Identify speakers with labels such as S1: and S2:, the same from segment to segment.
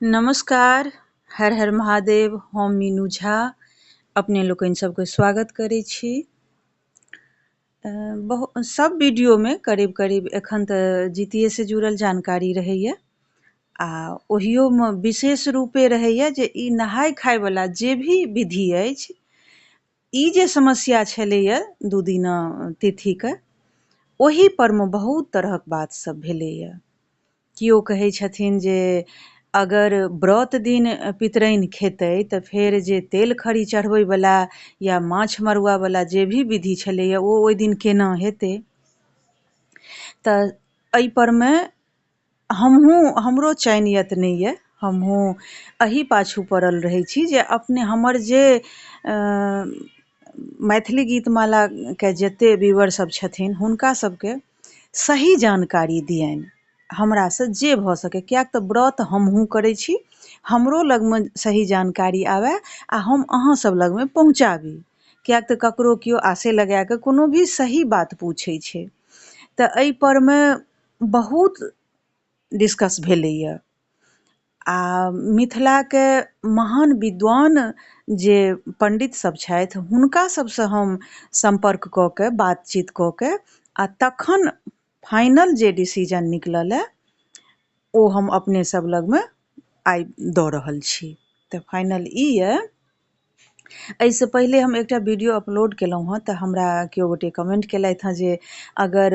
S1: नमस्कार, हर हर महादेव, हम मीनू झा अपने लोकनि सबके स्वागत करै छी। सब वीडियोमे करीब करीब एखन तऽ जीतिए से जुड़ल जानकारी रहैए आ ओहियोमे विशेष रूपे रहैए जे ई नहाय खायवला जे भी विधि अछि, ई जे समस्या छलैए 2 दिना तिथिके, ओही परमे बहुत तरहक बात सब भेलैए। केओ कहै छथिन जे अगर व्रत दिन पितराइन खेतै तऽ फेर जे तेल खड़ी चढ़बैवला या माछ मरुआवला जे भी विधि छलैए ओ ओहि दिन केना हेतै। तऽ एहि परमे हमरो चैनियत नहि यऽ, हमहूँ एही पाछू पड़ल रहै छी जे अपने हमर जे मैथिली गीतमालाके जतेक व्यूअर सब छथिन हुनका सबके सही जानकारी दियनि, हमरासँ जे भऽ सकै, किएक तऽ व्रत हमहूँ करै छी, हमरो लगमे सही जानकारी आबै आ हम अहाँ सब लगमे पहुँचाबी, किएक तऽ ककरो केओ आशे लगाकऽ कोनो भी सही बात पूछै छै। तऽ एहि परमे बहुत डिस्कस भेलैए आ मिथिलाके महान विद्वान जे पंडित सब छथि हुनका सबसँ हम सम्पर्क कऽ के बातचीत कऽ के आ तखन फाइनल जे डिसीजन निकलल ओ हम अपने सब लगमे आइ दऽ रहल छी। तऽ फाइनल ई यऽ, एहिसँ पहिले हम एकटा वीडियो अपलोड केलहुँ हँ तऽ हमरा केओ गोटे कमेंट केलथि हँ जे अगर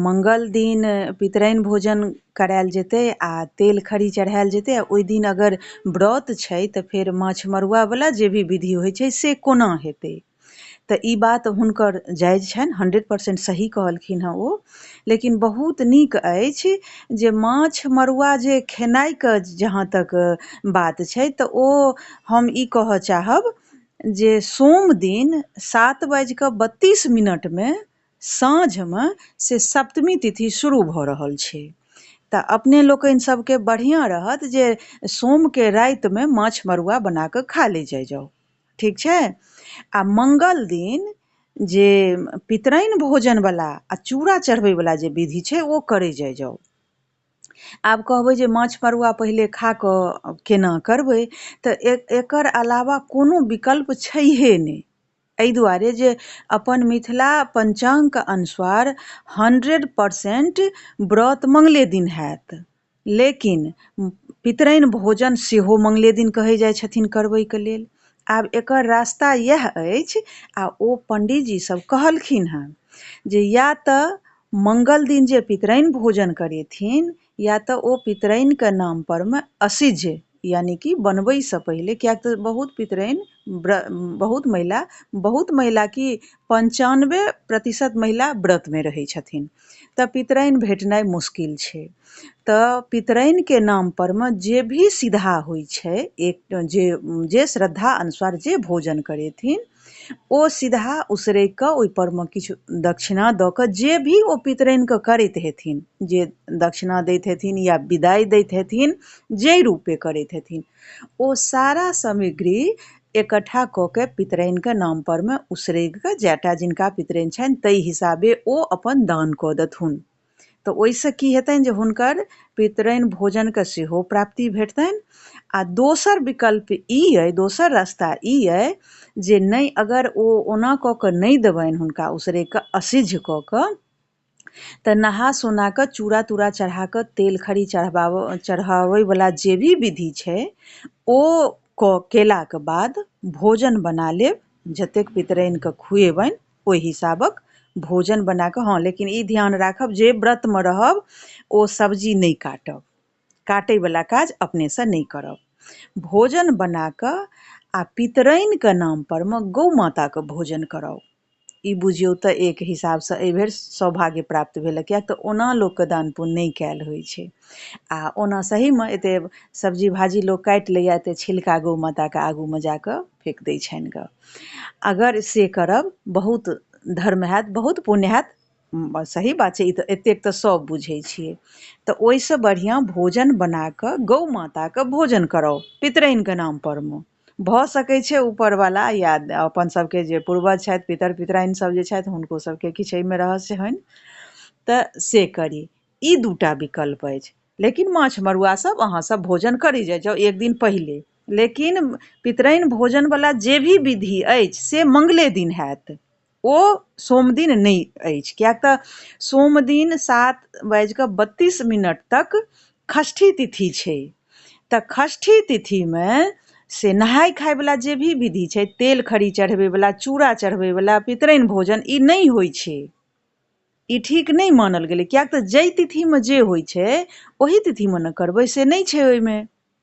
S1: मंगल दिन पितराइन भोजन करायल जेतै आ तेल खड़ी चढ़ायल जेतै आ ओहि दिन अगर व्रत छै तऽ फेर माछ मरुआवला जे भी विधि होइ छै से कोना हेतै। तऽ ई बात हुनकर जायज छनि, 100% सही कहलखिन हँ ओ, लेकिन बहुत नीक अछि जे माछ मरुआ जे खेनाइके जहाँ तक बात छै तऽ ओ हम ई कहऽ चाहब जे सोम दिन 7:32 साँझमे से सप्तमी तिथि शुरू भऽ रहल छै। तऽ अपने लोकनि सबके बढ़िआँ रहत जे सोमके रातिमे माछ मरुआ बना कऽ खा ले जाउ, ठीक छै। आ मंगल दिन जे पितराइन भोजनवला आ चूड़ा चढ़बैवला जे विधि छै ओ करे जाउ। आब कहबै जे माछ मरुआ पहिले खा कऽ केना करबै, तऽ एकर अलावा कोनो विकल्प छैहे नहि, एहि दुआरे जे अपन मिथिला पंचाङ्गके अनुसार 100% व्रत मंगले दिन हैत, लेकिन पितराइन भोजन सेहो मंगले दिन कहै जाइ छथिन करबैके लेल। आब एकर रास्ता इएह अछि आ ओ पंडितजी सब कहलखिन हँ जे या तऽ मंगल दिन जे पितराइन भोजन करेथिन या तऽ ओ पितराइनके नाम परमे असिझ यानी कि बनबैसँ पहिले, किएक तऽ बहुत पितराइन बहुत महिला कि 95% महिला व्रतमे रहै छथिन, तऽ पितराइन भेटनाइ मुश्किल छै। तऽ पितराइनके नाम परमे जे भी सिद्धा होइ छै, जे श्रद्धा अनुसार जे भोजन करेथिन ओ सिद्धा उसरगि कऽ ओहि परमे किछु दक्षिणा दऽ कऽ जे भी ओ पितराइनके करैत हेथिन, जे दक्षिणा दैत हेथिन या विदाइ दैत हेथिन, जे रूपे करैत हेथिन, ओ सारा सामग्री एकट्ठा कऽ के पितराइनके नाम परमे उसरगि कऽ जएटा जिनका पितराइन छनि ताहि हिसाबे ओ अपन दान कऽ देथुन। तऽ ओहिसँ की हेतनि जे हुनकर पितराइन भोजनके सेहो प्राप्ति भेटतनि आ दोसर विकल्प ई अइ, दोसर रास्ता ई अइ जे नहि अगर ओ ओना कऽ कऽ नहि देबनि हुनका उसरगि कऽ असिझ कऽ कऽ, तऽ नहा सोना कऽ चूड़ा तूड़ा चढ़ा कऽ तेल खड़ी चढ़ाबैवला जे भी विधि छै ओ केलाके बाद भोजन बना लेब, जतेक पितराइनके खुएबनि ओहि हिसाबक भोजन बना कऽ, हँ लेकिन ई ध्यान राखब जे व्रतमे रहब ओ सब्जी नहि काटब, काटैवला काज अपनेसँ नहि करब। भोजन बना कऽ आ पितराइनके नाम परमे गौ माताके भोजन कराउ। ई बुझियौ तऽ एक हिसाबसँ एहिबेर सौभाग्य प्राप्त भेल, किएक तऽ ओना लोकके दान पुण्य नहि कयल होइ छै आ ओना सहीमे एतेक सब्जी भाजी लोक काटि लैए, एतेक छिलका गौ माताके आगूमे जाकऽ फेक दै छनि गऽ। अगर से करब बहुत धर्म हैत, बहुत पुण्य हैत, सही बात छै, ई तऽ एतेक तऽ सब बुझै छियै। तऽ ओहिसँ बढ़िआँ भोजन बना कऽ गौ माताके भोजन कराउ पितराइनके नाम परमे। भऽ सकै छै ऊपरवला या अपन सबके जे पूर्वज छथि, पितर पितराइन सब जे छथि हुनको सबके किछु एहिमे रहस्य होइन, तऽ से करी। ई दूटा विकल्प अछि। लेकिन माछ मरुआ सब अहाँ सब भोजन करै जाउ एक दिन पहिले। लेकिन पितराइन भोजनवला जे भी विधि अछि से मङ्गले दिन हैत, ओ सोम दिन नहि अछि। किएक तऽ सोम दिन 7:32 तक षष्ठी तिथि छै। तऽ षष्ठी तिथिमे से नहाय खायवला जे भी विधि छै, तेल खड़ी चढ़बैवला, चूड़ा चढ़बैवला, पितराइन भोजन, ई नहि होइ छै। ई ठीक नहि मानल गेलै, किएक तऽ जाहि तिथिमे जे होइ छै ओही तिथिमे ने करबै, से नहि छै ओहिमे।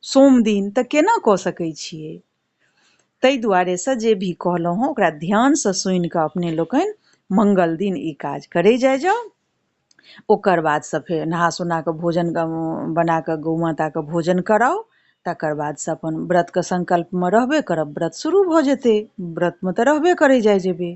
S1: सोम दिन तऽ केना कऽ सकै छियै? ताहि दुआरेसँ जे भी कहलहुँ हँ ओकरा ध्यानसँ सुनि कऽ अपने लोकनि मङ्गल दिन ई काज करै जाउ। ओकर बादसँ फेर नहा सुना कऽ भोजन बना कऽ गौ माताके भोजन कराउ। तकर बादसँ अपन व्रतके सङ्कल्पमे रहबे करब, व्रत शुरू भऽ जेतै। व्रतमे तऽ रहबे करै जेबै।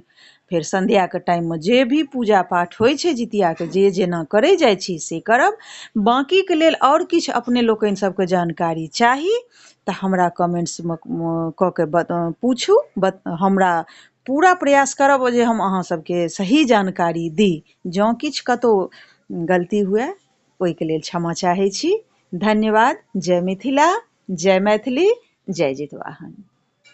S1: फेर सन्ध्याके टाइममे जे भी पूजा पाठ होइ छै जितियाके, जे जेना करै जाइ छी से करब। बाँकीके लेल आओर किछु अपने लोकनि सबके जानकारी चाही तऽ हमरा कमेंट्समे कऽ के पूछू। हमरा पूरा प्रयास करब जे हम अहाँ सबके सही जानकारी दी। जँ किछु कतहु गलती हुए ओहिके लेल क्षमा चाहै छी। धन्यवाद। जय मिथिला, जय मैथिली, जय जितवाहन।